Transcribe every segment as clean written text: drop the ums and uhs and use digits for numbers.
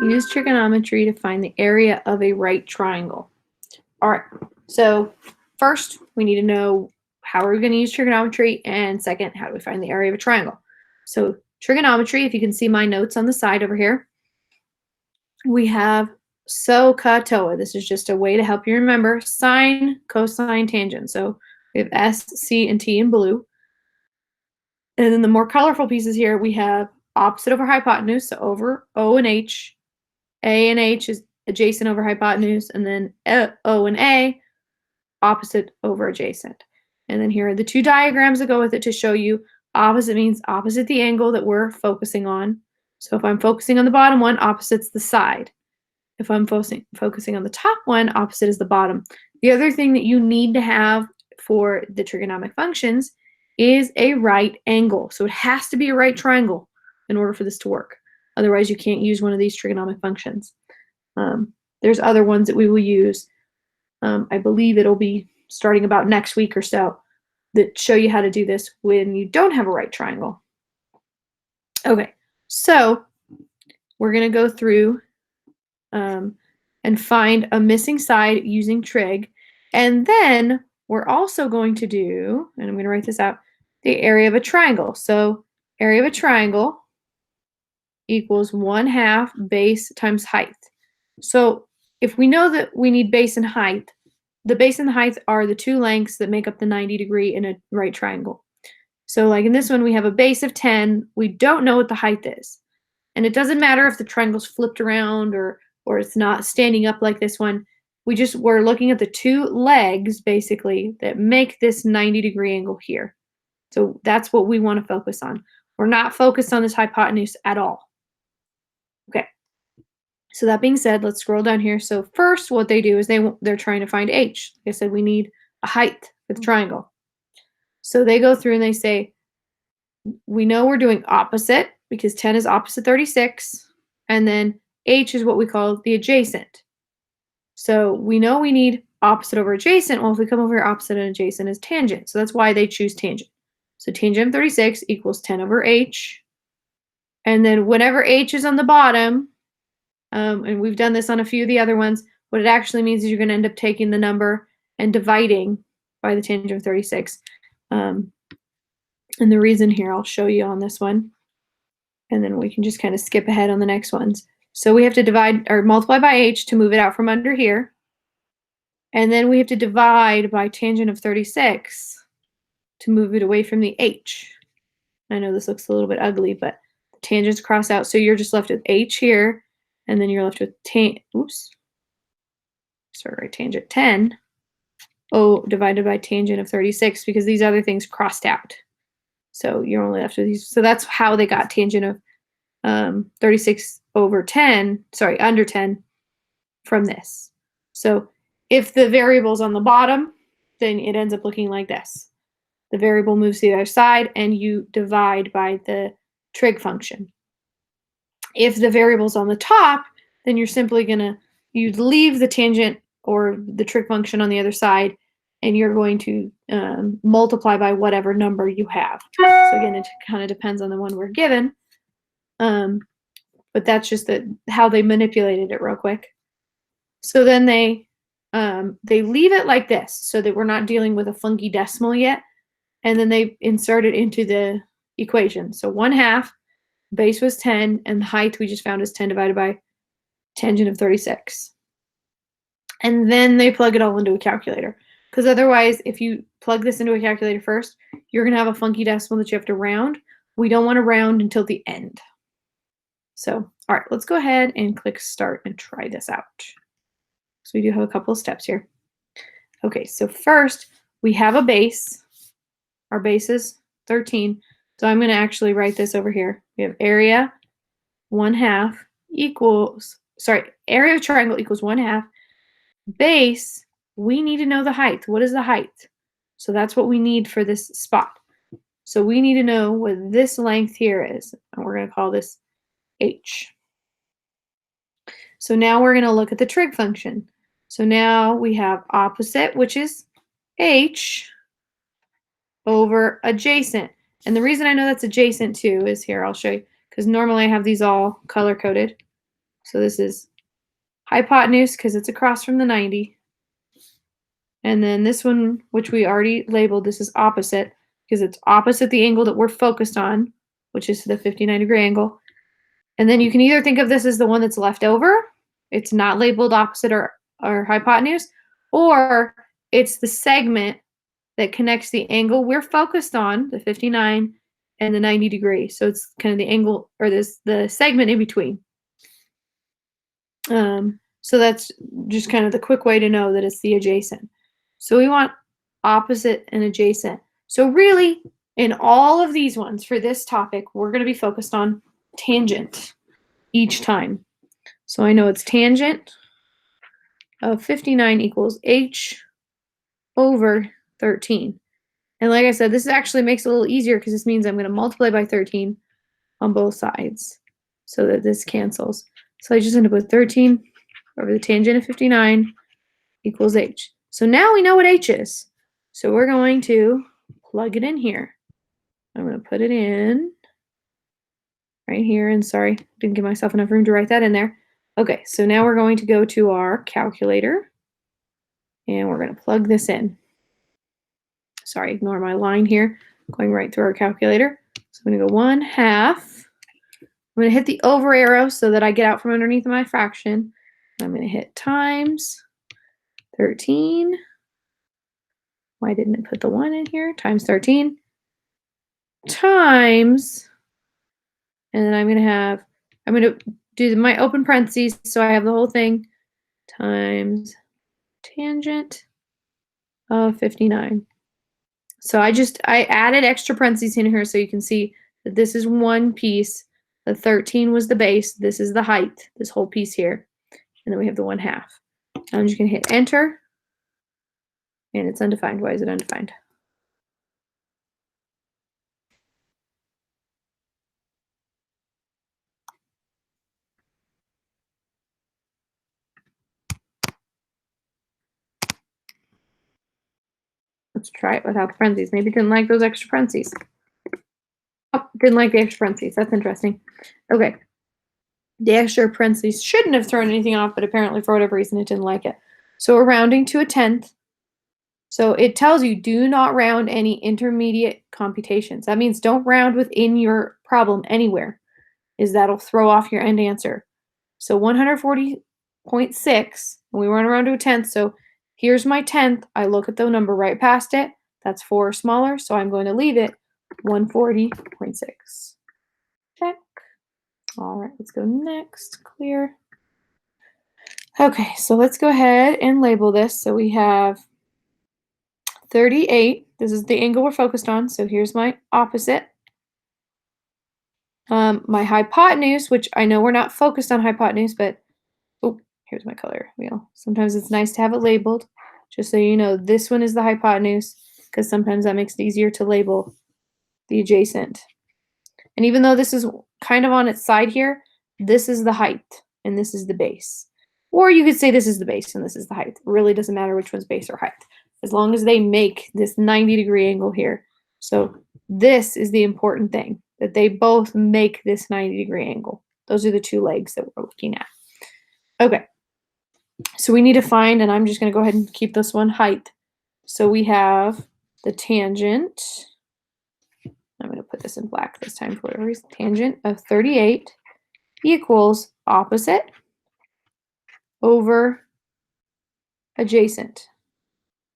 Use trigonometry to find the area of a right triangle. All right, so first we need to know how are we going to use trigonometry, and second, how do we find the area of a triangle? So trigonometry, if you can see my notes on the side over here, we have SOHCAHTOA. This is just a way to help you remember sine, cosine, tangent. So we have S, C, and T in blue. And then the more colorful pieces here, we have opposite over hypotenuse, so over O and H. A and H is adjacent over hypotenuse, and then O and A, opposite over adjacent. And then here are the two diagrams that go with it to show you opposite means opposite the angle that we're focusing on. So if I'm focusing on the bottom one, opposite's the side. If I'm focusing on the top one, opposite is the bottom. The other thing that you need to have for the trigonometric functions is a right angle. So it has to be a right triangle in order for this to work. Otherwise, you can't use one of these trigonometric functions. There's other ones that we will use. I believe it'll be starting about next week or so that show you how to do this when you don't have a right triangle. Okay, so we're going to go through and find a missing side using trig. And then we're also going to do, and I'm going to write this out, the area of a triangle. So area of a triangle equals 1/2 base times height. So if we know that we need base and height, the base and the height are the two lengths that make up the 90-degree in a right triangle. So like in this one, we have a base of 10. We don't know what the height is. And it doesn't matter if the triangle's flipped around or it's not standing up like this one. We're looking at the two legs, basically, that make this 90-degree angle here. So that's what we want to focus on. We're not focused on this hypotenuse at all. Okay. So that being said, let's scroll down here. So first, what they do is they're trying to find h. Like I said, we need a height for the triangle. So they go through and they say, we know we're doing opposite because 10 is opposite 36, and then h is what we call the adjacent. So we know we need opposite over adjacent. Well, if we come over here, opposite and adjacent is tangent. So that's why they choose tangent. So tangent of 36 equals 10 over h. And then whenever h is on the bottom, and we've done this on a few of the other ones, what it actually means is you're going to end up taking the number and dividing by the tangent of 36. And the reason here, I'll show you on this one. And then we can just kind of skip ahead on the next ones. So we have to divide or multiply by h to move it out from under here. And then we have to divide by tangent of 36 to move it away from the h. I know this looks a little bit ugly, but the tangents cross out. So you're just left with h here. And then you're left with tangent 10 divided by tangent of 36 because these other things crossed out. So you're only left with these. So that's how they got tangent of 36 over 10, under 10 from this. So if the variable's on the bottom, then it ends up looking like this. The variable moves to the other side and you divide by the trig function. If the variable's on the top, then you're simply you'd leave the tangent or the trig function on the other side, and you're going to multiply by whatever number you have. So again, it kind of depends on the one we're given, but that's just how they manipulated it real quick. So then they leave it like this so that we're not dealing with a funky decimal yet, and then they insert it into the equation. So 1/2. Base was 10, and the height we just found is 10 divided by tangent of 36. And then they plug it all into a calculator. Because otherwise, if you plug this into a calculator first, you're going to have a funky decimal that you have to round. We don't want to round until the end. So, all right, let's go ahead and click start and try this out. So we do have a couple of steps here. Okay, so first, we have a base. Our base is 13. So I'm going to actually write this over here. We have area 1/2 equals, area of triangle equals 1/2. Base, we need to know the height. What is the height? So that's what we need for this spot. So we need to know what this length here is. And we're going to call this h. So now we're going to look at the trig function. So now we have opposite, which is h, over adjacent. And the reason I know that's adjacent too is here, I'll show you, because normally I have these all color-coded. So this is hypotenuse because it's across from the 90. And then this one, which we already labeled, this is opposite because it's opposite the angle that we're focused on, which is the 59-degree angle. And then you can either think of this as the one that's left over. It's not labeled opposite or hypotenuse, or it's the segment that connects the angle we're focused on, the 59 and the 90 degree. So it's kind of the angle or the segment in between. So that's just kind of the quick way to know that it's the adjacent. So we want opposite and adjacent. So really, in all of these ones for this topic, we're going to be focused on tangent each time. So I know it's tangent of 59 equals h over 13. And like I said, this actually makes it a little easier because this means I'm going to multiply by 13 on both sides so that this cancels. So I just end up with 13 over the tangent of 59 equals h. So now we know what h is. So we're going to plug it in here. I'm going to put it in right here. And sorry, didn't give myself enough room to write that in there. Okay, so now we're going to go to our calculator and we're going to plug this in. Sorry, ignore my line here. Going right through our calculator. So I'm going to go 1/2. I'm going to hit the over arrow so that I get out from underneath my fraction. I'm going to hit times 13. Why didn't it put the 1 in here? Times 13 times, and then I'm going to do my open parentheses so I have the whole thing, times tangent of 59. So I added extra parentheses in here so you can see that this is one piece. The 13 was the base. This is the height, this whole piece here. And then we have the 1/2. I'm just going to hit enter. And it's undefined. Why is it undefined? Let's try it without the parentheses. Maybe it didn't like those extra parentheses. Oh, didn't like the extra parentheses. That's interesting. Okay. The extra parentheses shouldn't have thrown anything off, but apparently for whatever reason it didn't like it. So we're rounding to a 1/10. So it tells you do not round any intermediate computations. That means don't round within your problem anywhere, is that'll throw off your end answer. So 140.6, and we want to round to a 1/10. So here's my 1/10. I look at the number right past it. That's 4 or smaller, so I'm going to leave it 140.6. Check. All right, let's go next. Clear. Okay, so let's go ahead and label this. So we have 38. This is the angle we're focused on. So here's my opposite. My hypotenuse, which I know we're not focused on hypotenuse, but oh, here's my color wheel. Sometimes it's nice to have it labeled, just so you know this one is the hypotenuse, because sometimes that makes it easier to label the adjacent. And even though this is kind of on its side here, this is the height and this is the base. Or you could say this is the base and this is the height. It really doesn't matter which one's base or height, as long as they make this 90-degree angle here. So this is the important thing, that they both make this 90-degree angle. Those are the two legs that we're looking at. Okay, so we need to find, and I'm just going to go ahead and keep this one height. So we have the tangent. I'm going to put this in black this time for whatever reason. Tangent of 38 equals opposite over adjacent.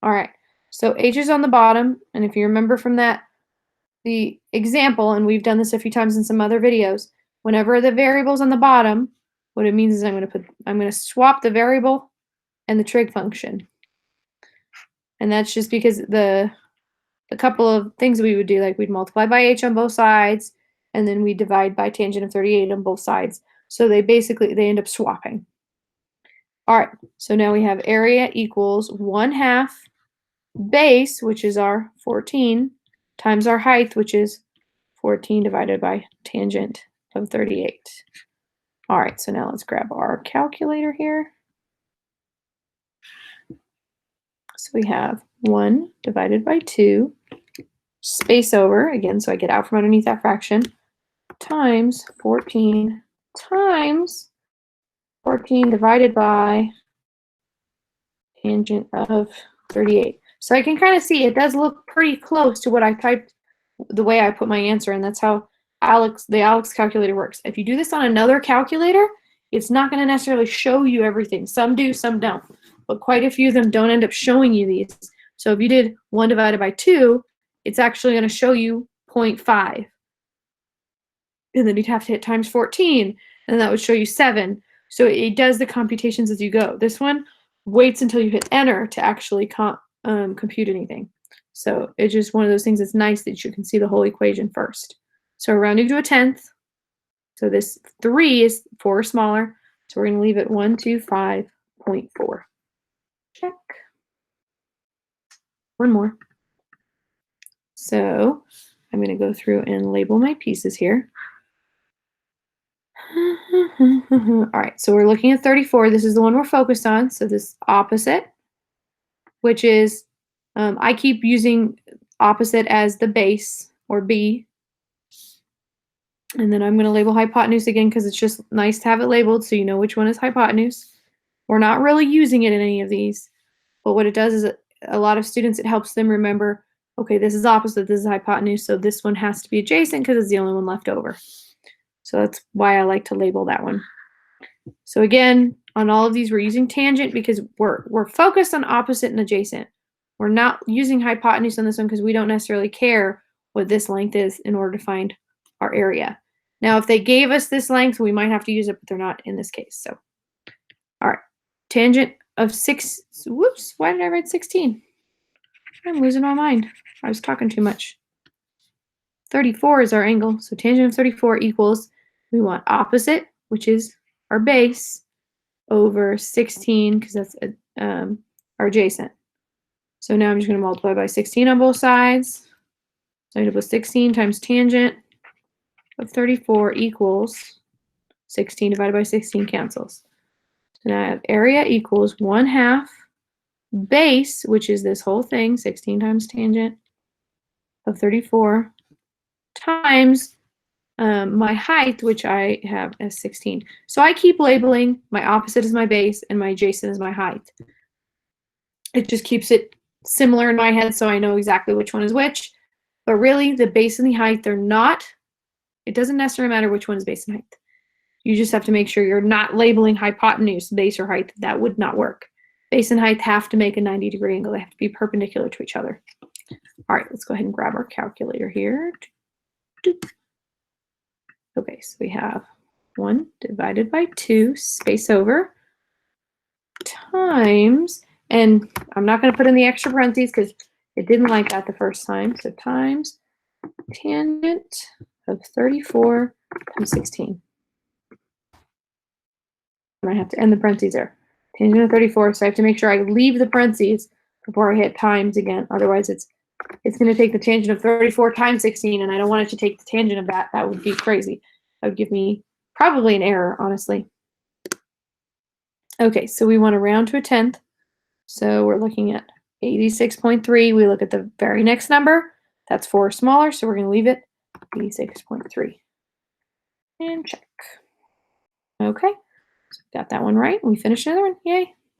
All right, so h is on the bottom, and if you remember from the example, and we've done this a few times in some other videos, whenever the variable's on the bottom, what it means is I'm going to swap the variable and the trig function. And that's just because the couple of things we would do, like we'd multiply by h on both sides, and then we divide by tangent of 38 on both sides. So they end up swapping. All right, so now we have area equals 1/2 base, which is our 14, times our height, which is 14 divided by tangent of 38. All right, so now let's grab our calculator here. So we have 1 divided by 2, space over, again, so I get out from underneath that fraction, times 14 times 14 divided by tangent of 38. So I can kind of see it does look pretty close to what I typed, the way I put my answer in. That's how the Alex calculator works. If you do this on another calculator, it's not going to necessarily show you everything. Some do, some don't. But quite a few of them don't end up showing you these. So if you did 1 divided by 2, it's actually going to show you 0.5. And then you'd have to hit times 14, and that would show you 7. So it does the computations as you go. This one waits until you hit enter to actually compute anything. So it's just one of those things that's nice that you can see the whole equation first. So we're rounding to a tenth. So this 3 is 4 or smaller. So we're going to leave it 125.4. Check. One more. So I'm going to go through and label my pieces here. All right, so we're looking at 34. This is the one we're focused on. So this opposite, which is, I keep using opposite as the base, or B. And then I'm going to label hypotenuse again because it's just nice to have it labeled so you know which one is hypotenuse. We're not really using it in any of these, but what it does is a lot of students, it helps them remember, okay, this is opposite, this is hypotenuse, so this one has to be adjacent because it's the only one left over. So that's why I like to label that one. So again, on all of these, we're using tangent because we're focused on opposite and adjacent. We're not using hypotenuse on this one because we don't necessarily care what this length is in order to find our area. Now, if they gave us this length, we might have to use it, but they're not in this case. So, all right, tangent of 6. Whoops, why did I write 16? I'm losing my mind. I was talking too much. 34 is our angle, so tangent of 34 equals, we want opposite, which is our base, over 16, because that's our adjacent. So now I'm just going to multiply by 16 on both sides. So I end up with 16 times tangent of 34 equals 16 divided by 16 cancels. So now I have area equals 1/2 base, which is this whole thing, 16 times tangent of 34, times my height, which I have as 16. So I keep labeling my opposite as my base and my adjacent as my height. It just keeps it similar in my head so I know exactly which one is which. But really, the base and the height, they're not, it doesn't necessarily matter which one is base and height. You just have to make sure you're not labeling hypotenuse, base, or height. That would not work. Base and height have to make a 90-degree angle. They have to be perpendicular to each other. All right, let's go ahead and grab our calculator here. Okay, so we have 1 divided by 2, space over, times, and I'm not going to put in the extra parentheses because it didn't like that the first time, so times tangent of 34 times 16. And I have to end the parentheses there. Tangent of 34, so I have to make sure I leave the parentheses before I hit times again. Otherwise, it's going to take the tangent of 34 times 16, and I don't want it to take the tangent of that. That would be crazy. That would give me probably an error, honestly. Okay, so we want to round to a tenth. So we're looking at 86.3. We look at the very next number. That's 4 smaller, so we're going to leave it 86.3. And check. Okay, so got that one right. We finished another one. Yay.